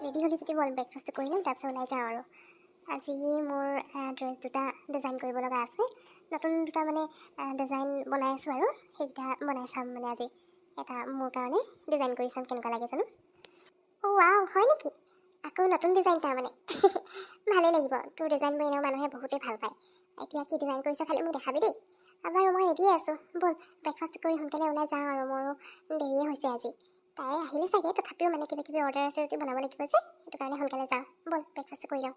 Ready হ'লি যদি বল breakfast কৰি ল'ম, তাৰপিছত ওলাই যাওঁ আৰু। আজি মোৰ ড্ৰেছ দুটা ডিজাইন কৰিব লগা আছে, নতুন দুটা মানে ডিজাইন বনাই আছোঁ আৰু সেইকেইটা বনাই চাম মানে আজি এটা মোৰ কাৰণে ডিজাইন কৰি চাম কেনেকুৱা লাগে জানো। অ' ৱাও, হয় নেকি? আকৌ নতুন ডিজাইন তাৰমানে ভালেই লাগিব। তোৰ ডিজাইন এনেও মানুহে বহুতেই ভাল পায়। এতিয়া কি ডিজাইন কৰিছ খালি মোক দেখাবি দেই। বাৰু মই ৰেডিয়ে আছোঁ, ব'ল ব্ৰেকফাষ্ট কৰি সোনকালে ওলাই যাওঁ আৰু মোৰো দেৰিয়ে হৈছে আজি। তাই আহিলে চাগে, তথাপিও মানে কিবা কিবি অৰ্ডাৰ আছে যদি বনাব লাগিব যে, সেইটো কাৰণে সোনকালে যাওঁ। ব'ল ব্ৰেকফাষ্ট কৰি লওঁ।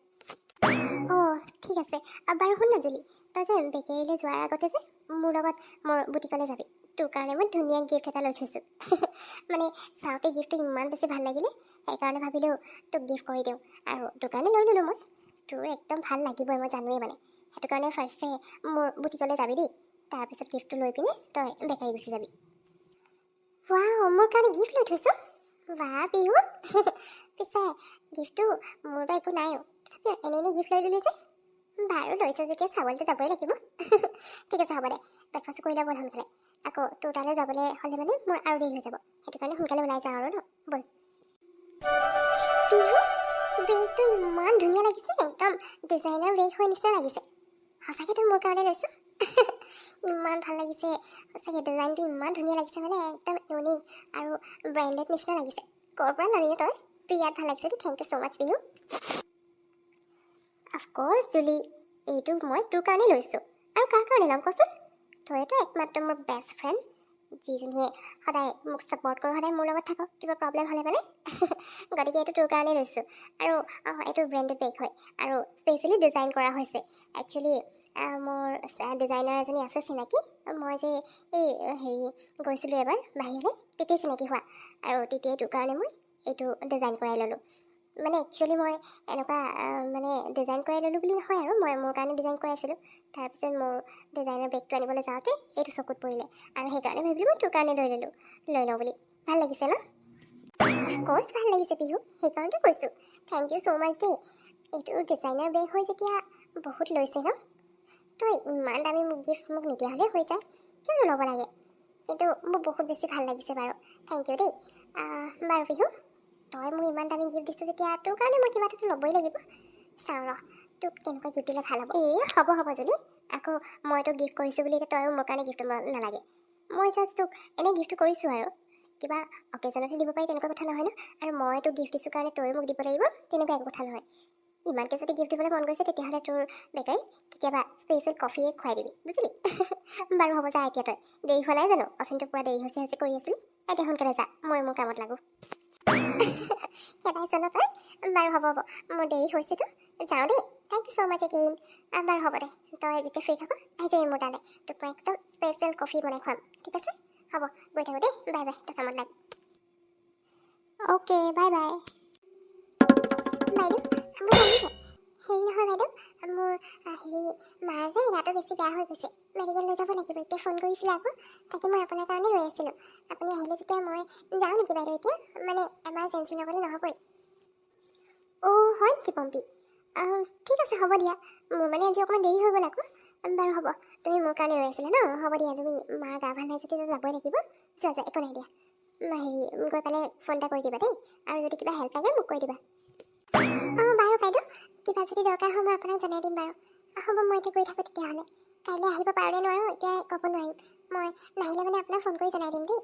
অঁ ঠিক আছে। বাৰু শুন না জুলি, তই যে বেকেৰীলৈ যোৱাৰ আগতে যে মোৰ লগত মোৰ বুটিকলৈ যাবি। তোৰ কাৰণে মই ধুনীয়া গিফ্ট এটা লৈ থৈছোঁ মানে চাওঁতে গিফ্টটো ইমান বেছি ভাল লাগিলে, সেইকাৰণে ভাবিলোঁ তোক গিফ্ট কৰি দিওঁ। আৰু তোৰ কাৰণে লৈ ল'লোঁ মই, তোৰ একদম ভাল লাগিবই মই জানোৱেই মানে। সেইটো কাৰণে ফাৰ্ষ্টে মোৰ বুটিকলৈ যাবি দেই, তাৰপিছত গিফ্টটো লৈ পিনে তই বেকাৰী গুচি যাবি। ৱাও, মোৰ কাৰণে গিফ্ট লৈ থৈছোঁ? বাহ বিহু পিছে গিফ্টটো মোৰতো একো নাই, তথাপিও এনেই গিফ্ট লৈ দিলি যে। বাৰু লৈছোঁ যেতিয়া চাবলৈতো যাবই লাগিব ঠিক আছে হ'ব দে, ব্ৰেকফাষ্ট কৰি ল'ব সোনকালে। আকৌ তোৰ তালৈ যাবলৈ হ'লে মানে মোৰ আৰু দেৰি হৈ যাব, সেইটো কাৰণে সোনকালে ওলাই যাওঁ আৰু ন। ব'ল। বিহু বেগটো ইমান ধুনীয়া লাগিছে, একদম ডিজাইনাৰ বেগ হৈ নিচিনা লাগিছে। সঁচাকৈ তই মোৰ কাৰণে লৈছোঁ ইমান ভাল লাগিছে সঁচাকৈ, ডিজাইনটো ইমান ধুনীয়া লাগিছে মানে একদম ইউনিক আৰু ব্ৰেণ্ডেড নিচিনা লাগিছে। ক'ৰ পৰা ল'লি তই? বিৰাট ভাল লাগিছে দেই, thank you so' much Bihu. Of course Juli, এইটো মই তোৰ কাৰণেই লৈছোঁ। আৰু কাৰ কাৰণে ল'ম কচোন? তইতো একমাত্ৰ মোৰ বেষ্ট ফ্ৰেণ্ড, যিজনীয়ে সদায় মোক ছাপৰ্ট কৰোঁ, সদায় মোৰ লগত থাক কিবা প্ৰব্লেম হ'লে মানে গতিকে এইটো তোৰ কাৰণেই লৈছোঁ। আৰু এইটো ব্ৰেণ্ডেড বেগ হয় আৰু স্পেচিয়েলি ডিজাইন কৰা হৈছে। একচুৱেলি মোৰ ডিজাইনাৰ এজনী আছে চিনাকি, মই যে এই গৈছিলোঁ এবাৰ বাহিৰলৈ, তেতিয়াই চিনাকি হোৱা। আৰু তেতিয়াই তোৰ কাৰণে মই এইটো ডিজাইন কৰাই ল'লোঁ। মানে একচুৱেলি মই এনেকুৱা মানে ডিজাইন কৰাই ল'লোঁ বুলি নহয় আৰু, মই মোৰ কাৰণে ডিজাইন কৰাইছিলোঁ। তাৰপিছত মোৰ ডিজাইনৰ বেগটো আনিবলৈ যাওঁতে এইটো চকুত পৰিলে আৰু সেইকাৰণে ভাবিলোঁ মই তোৰ কাৰণে লৈ লওঁ বুলি। ভাল লাগিছে ন? অফক'ৰ্ছ ভাল লাগিছে বিহু, সেইকাৰণেতো কৈছোঁ। থেংক ইউ ছ' মাছ দেই। এইটো ডিজাইনাৰ বেগ হয় যেতিয়া বহুত লৈছে ন? তই ইমান দামী গিফ্ট মোক নিদিয়া হ'লে হৈ যায়, কিয়নো ল'ব লাগে? কিন্তু মোৰ বহুত বেছি ভাল লাগিছে বাৰু, থেংক ইউ দেই। বাৰু বিহু, তই মোক ইমান দামী গিফ্ট দিছোঁ যেতিয়া তোৰ কাৰণে মই কিবা এটাতো ল'বই লাগিব। চাওঁ ৰ তোক কেনেকুৱা গিফ্ট দিলে ভাল হ'ব। হ'ব যদি আকৌ মই তোক গিফ্ট কৰিছোঁ বুলি তইও মোৰ কাৰণে গিফ্ট নালাগে। মই জাষ্ট তোক এনেই গিফ্টটো কৰিছোঁ আৰু, কিবা অকেজনতহে দিব পাৰি তেনেকুৱা কথা নহয় ন। আৰু মই তোক গিফ্ট দিছোঁ কাৰণে তইও মোক দিব লাগিব তেনেকুৱা একো কথা নহয়। ইমানকৈ যদি গিফ্ট দিবলৈ মন গৈছে তেতিয়াহ'লে তোৰ বেকাৰীত কেতিয়াবা স্পেচিয়েল কফিয়ে খুৱাই দিবি, বুজিলি বাৰু হ'ব যা এতিয়া, তই দেৰি হোৱা নাই জানো? অচিনটোৰ পৰা দেৰি হৈছে কৰি আছিলি, এতিয়া সোনকালে যা, মই মোৰ কামত লাগোঁ খেদাইছ ন তই? বাৰু হ'ব মোৰ দেৰি হৈছেতো, যাওঁ দেই। Thank you so' much again. বাৰু হ'ব দে, তই যেতিয়া ফ্ৰী থাক আহি যাবি মোৰ তালৈ, তোক মই একদম স্পেচিয়েল কফি বনাই খুৱাম, ঠিক আছে? হ'ব গৈ থাকোঁ দেই, বাই বাই, তই কামত লাগ। Okay bye bye. বাইদেউ মোৰ আহিছে। হেৰি নহয় বাইদেউ, মোৰ মাৰ যে গাটো বেছি বেয়া হৈ গৈছে, মেডিকেল লৈ যাব লাগিব। এতিয়া ফোন কৰিছিলে আকৌ, তাকে মই আপোনাৰ কাৰণে ৰৈ আছিলোঁ। আপুনি আহিলে যেতিয়া মই যাওঁ নেকি বাইদেউ এতিয়া? মানে এমাৰজেঞ্চি নগ'লে নহ'বই। অ' হয় নেকি পম্পী? ঠিক আছে হ'ব দিয়া, মোৰ মানে আজি অকণমান দেৰি হৈ গ'ল আকৌ। বাৰু হ'ব, তুমি মোৰ কাৰণে ৰৈ আছিলা ন? হ'ব দিয়া, তুমি মাৰ গা ভাল নাই যদি যাবই লাগিব। যোৱা একো নাই দিয়া, গৈ পেলাই ফোন এটা কৰি দিবা দেই, আৰু যদি কিবা হেল্প লাগে মোক কৈ দিবা। বাৰু বাইদেউ, কিবা যদি দৰকাৰ হয় মই আপোনাক জনাই দিম বাৰু। হ'ব মই এতিয়া গৈ থাকোঁ তেতিয়াহ'লে। কাইলৈ আহিব পাৰোঁ নে নোৱাৰোঁ এতিয়া ক'ব নোৱাৰিম, মই নাহিলে মানে আপোনাক ফোন কৰি জনাই দিম দেই।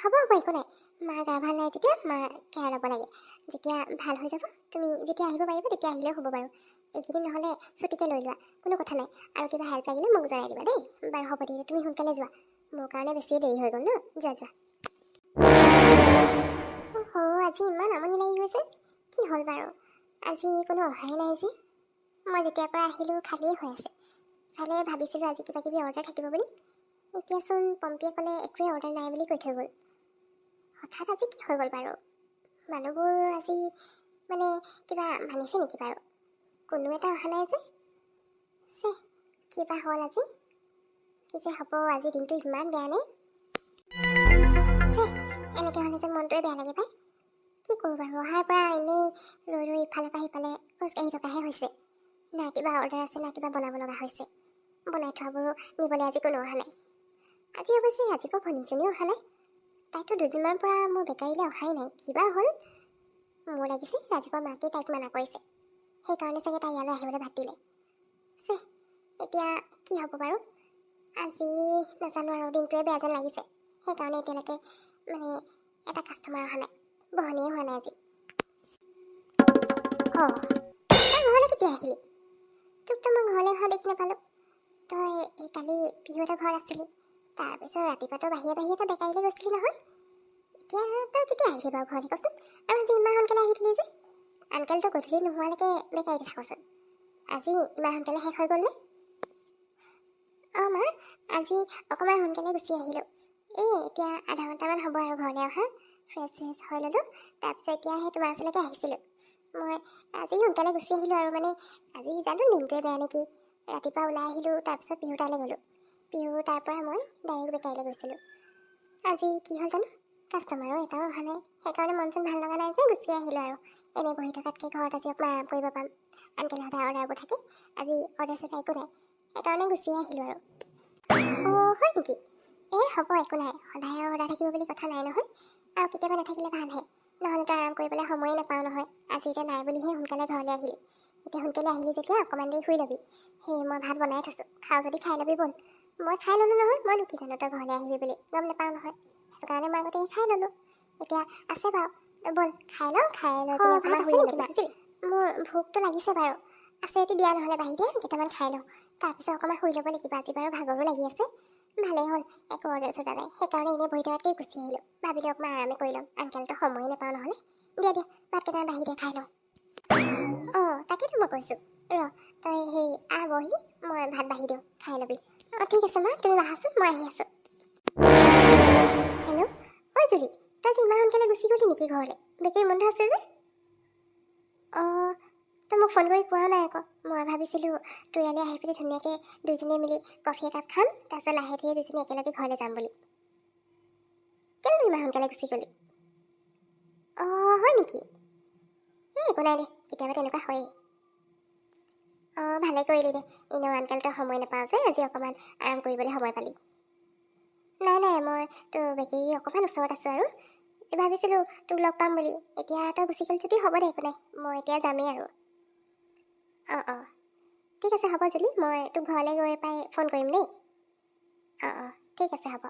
হ'ব একো নাই, মাৰ গা ভাল নাই যেতিয়া মাৰ কেয়াৰ ল'ব লাগে। যেতিয়া ভাল হৈ যাব তুমি যেতিয়া আহিব পাৰিবা তেতিয়া আহিলেও হ'ব বাৰু। এইকেইদিন নহ'লে ছুটিকে লৈ লোৱা, কোনো কথা নাই। আৰু কিবা হেল্প লাগিলে মোক জনাই দিবা দেই। বাৰু হ'ব দিয়া, তুমি সোনকালে যোৱা, মোৰ কাৰণে বেছিয়ে দেৰি হৈ গ'ল ন। যোৱা আজি ইমান আমনি লাগি গৈছে, কি হ'ল বাৰু? আজি কোনো অহাই নাই যে, মই যেতিয়াৰ পৰা আহিলোঁ খালিয়ে হৈ আছে। ভালে ভাবিছিলোঁ আজি কিবা কিবি অৰ্ডাৰ থাকিব বুলি, এতিয়াচোন পম্পীয়ে ক'লে একোৱেই অৰ্ডাৰ নাই বুলি কৈ থৈ গ'ল। হঠাৎ আজি কি হৈ গ'ল বাৰু? মানুহবোৰ আজি মানে কিবা মানিছে নেকি বাৰু? কোনো এটা অহা নাই যে, কিবা হ'ল আজি? কি যে হ'ব, আজি দিনটো ইমান বেয়া নে? এনেকৈ হ'লে যে মনটোৱে বেয়া লাগে পাই। কি কৰোঁ বাৰু, অহাৰ পৰা এনেই ৰৈ ইফালৰ পৰা সিফালে খোজকাঢ়ি থকাহে হৈছে। না কিবা অৰ্ডাৰ আছে না কিবা বনাব লগা হৈছে। বনাই থোৱাবোৰো নিবলৈ আজি কোনো অহা নাই। আজি অৱশ্যে ৰাজীৱৰ ভনীজনীও অহা নাই, তাইতো দুদিনমানৰ পৰা মোৰ বেকাৰীলৈ অহাই নাই, কিবা হ'ল? মোৰ লাগিছে ৰাজীৱৰ মাকে তাইক মানা কৰিছে, সেইকাৰণে চাগে তাই ইয়ালৈ আহিবলৈ ভাত দিলে। এতিয়া কি হ'ব বাৰু? আজি নাজানো আৰু, দিনটোৱে বেয়া যেন লাগিছে। সেইকাৰণে এতিয়ালৈকে মানে এটা কাষ্টমাৰ অহা নাই, বহনীয়ে হোৱা নাই আজি। তই ঘৰলৈ কেতিয়া আহিলি? তোকতো মই ঘৰলৈ অহা দেখি নাপালোঁ। তই এই কালি বিহুতে ঘৰত আছিলি, তাৰপিছত ৰাতিপুৱা তই বাহিৰে বাহিৰে তই বেকাৰীলৈ গৈছিলি নহয়। এতিয়া তই কেতিয়া আহিলি বাৰু ঘৰলৈ কচোন? আৰু আজি ইমান সোনকালে আহিলি যে? আনকালতো গধূলি নোহোৱালৈকে বেকাৰীতে থাকচোন, আজি ইমান সোনকালে শেষ হৈ গ'লনে? অঁ মা, আজি অকণমান সোনকালে গুচি আহিলোঁ। এতিয়া আধা ঘণ্টামান হ'ব আৰু ঘৰলৈ অহা। ফ্ৰেছ হৈ ল'লোঁ, তাৰপিছত এতিয়া সেই তোমাৰ ওচৰলৈকে আহিছিলোঁ। মই আজি সোনকালে গুচি আহিলোঁ আৰু মানে আজি জানো দিনটোৱে বেয়া নেকি। ৰাতিপুৱা ওলাই আহিলোঁ, তাৰপিছত বিহু তালৈ গ'লোঁ। বিহুৰ তাৰ পৰা মই ডাইৰেক্ট বেকাৰীলৈ গৈছিলোঁ। আজি কি হ'ল জানো, কাষ্টমাৰো এটাও অহা নাই, সেইকাৰণে মন চন ভাল লগা নাই যে গুচি আহিলোঁ আৰু। এনেই বহি থকাতকৈ ঘৰত আজি অকণমান আৰাম কৰিব পাম। আনকালে সদায় অৰ্ডাৰবোৰ থাকে, আজি অৰ্ডাৰ চৰ্ডাৰ একো নাই, সেইকাৰণে গুচি আহিলোঁ আৰু। অঁ হয় নেকি? হ'ব একো নাই, সদায় অৰ্ডাৰ থাকিব বুলি কথা নাই নহয়, আৰু কেতিয়াবা নাথাকিলে ভালহে, নহ'লেতো আৰাম কৰিবলৈ সময়ে নাপাওঁ নহয়। আজি এতিয়া নাই বুলিহে সোনকালে ঘৰলৈ আহিলি। এতিয়া সোনকালে আহিলি যেতিয়া অকণমান দেৰি শুই ল'বি। মই ভাত বনাই থৈছোঁ, খাওঁ যদি খাই ল'বি ব'ল। মই খাই ল'লোঁ নহয়, মইনো কি জানো তই ঘৰলৈ আহিবি বুলি, গম নাপাওঁ নহয়। সেইটো কাৰণে মই আগতে খাই ল'লোঁ। এতিয়া আছে বাৰু, ব'ল খাই লওঁ, খাই লৈ পিনে অকণমান শুই ল'বি। মোৰ ভোকটো লাগিছে বাৰু, আছে এইটো দিয়া নহ'লে বাহিৰে কেইটামান খাই লওঁ, তাৰপিছত অকণমান শুই ল'ব লাগিব। আজি বাৰু ভাগৰো লাগি আছে। ভালেই হ'ল, একো অৰ্ডাৰ চৰ্ডাৰ নাই, সেইকাৰণে এনেই বহি থকাতকৈ গুচি আহিলোঁ। ভাবিলোঁ অকণমান আৰামে কৰি ল'ম, আনকালেতো সময়ে নাপাওঁ নহ'লে। দিয়া ভাত কেইটামান বাহিৰে খাই লওঁ। তাকেতো মই কৈছোঁ, তই আহ বহি, মই ভাত বাঢ়ি দিওঁ, খাই ল'বি। ঠিক আছে মা, তুমি আহাচোন, মই আহি আছোঁ। হেল্ল', জুলি, তই আজি ইমান সোনকালে গুচি গ'লি নেকি ঘৰলৈ? বেটেৰী বন্ধ আছে যে? তই মোক ফোন কৰি কোৱাও নাই আকৌ। মই ভাবিছিলোঁ তোৰ ইয়ালৈ আহি পিনি ধুনীয়াকৈ দুইজনীয়ে মিলি কফি একাপ খাম, তাৰপিছত লাহে ধীৰে দুইজনী একেলগে ঘৰলৈ যাম বুলি। কেলেনো ইমান সোনকালে গুচি গ'লি? হয় নেকি? একো নাই দে, কেতিয়াবা তেনেকুৱা হয়েই। ভালে কৰিলি দে, এনেও আনকালে তই সময় নাপাওঁ যে, আজি অকণমান আৰাম কৰিবলৈ সময় পালি। নাই, মই তোৰ বেটেৰী অকণমান ওচৰত আছোঁ আৰু ভাবিছিলোঁ তোক লগ পাম বুলি। এতিয়া তই গুচি গ'ল যদি হ'ব দে, একো নাই, মই এতিয়া যামেই আৰু। ঠিক আছে হ'ব জুলি, মই তোক ঘৰলৈ গৈ পাই ফোন কৰিম দেই। ঠিক আছে হ'ব।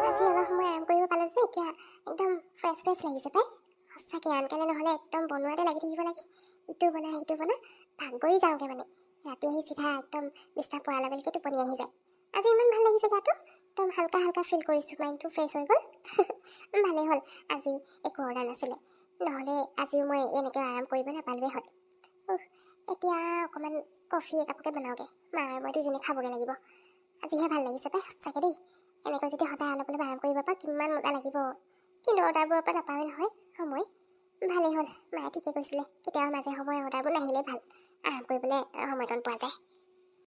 আজি অলপ সময় আৰাম কৰিব পালোঁ যে, এতিয়া একদম ফ্ৰেছ লাগিছে পাই। সঁচাকৈ আনকালে নহ'লে একদম বনোৱাতে লাগি থাকিব লাগে, ইটো বনা ভাগৰি যাওঁগৈ মানে। ৰাতি আহি চিধা একদম বিছনাত পৰাৰ লগে টোপনি আহি যায়। আজি ইমান ভাল লাগিছে গাটো, একদম হালকা ফিল কৰিছোঁ, মাইণ্ডটো ফ্ৰেছ হৈ গ'ল। ভালেই হ'ল আজি একো অৰ্ডাৰ নাছিলে, নহ'লে আজিও মই এনেকৈ আৰাম কৰিব নাপালোৱে হয়। এতিয়া অকণমান কফি একাপকে বনাওঁগৈ, মা আৰু মই দুজনী খাবগৈ লাগিব। আজিহে ভাল লাগিছে পাই সঁচাকৈ দেই। এনেকৈ যদি সদায় অলপ আৰাম কৰিব পাৰোঁ কিমান মজা লাগিব। কিন্তু অৰ্ডাৰবোৰৰ পৰা নাপাওঁৱে নহয় সময়। ভালেই হ'ল, মায়ে ঠিকে কৈছিলে, কেতিয়াবা মাজে সময়ে অৰ্ডাৰবোৰ নাহিলে ভাল, আৰাম কৰিবলৈ সময়কণ পোৱা যায়।